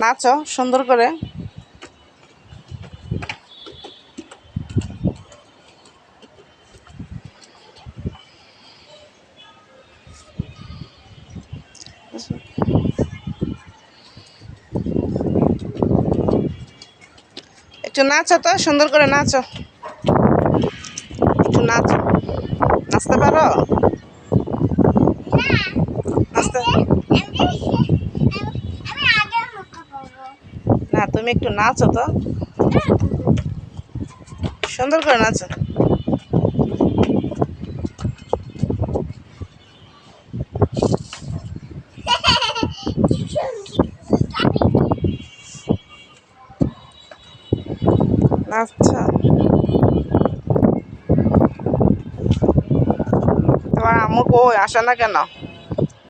নাচো সুন্দর করে। একটু নাচো তো, সুন্দর করে নাচো, একটু নাচো। নাচতে পারো? নাচতে না, তুমি একটু নাচো তো, সুন্দর করে নাচো। আচ্ছা, তোমার আম্মু কই, আসে না কেন?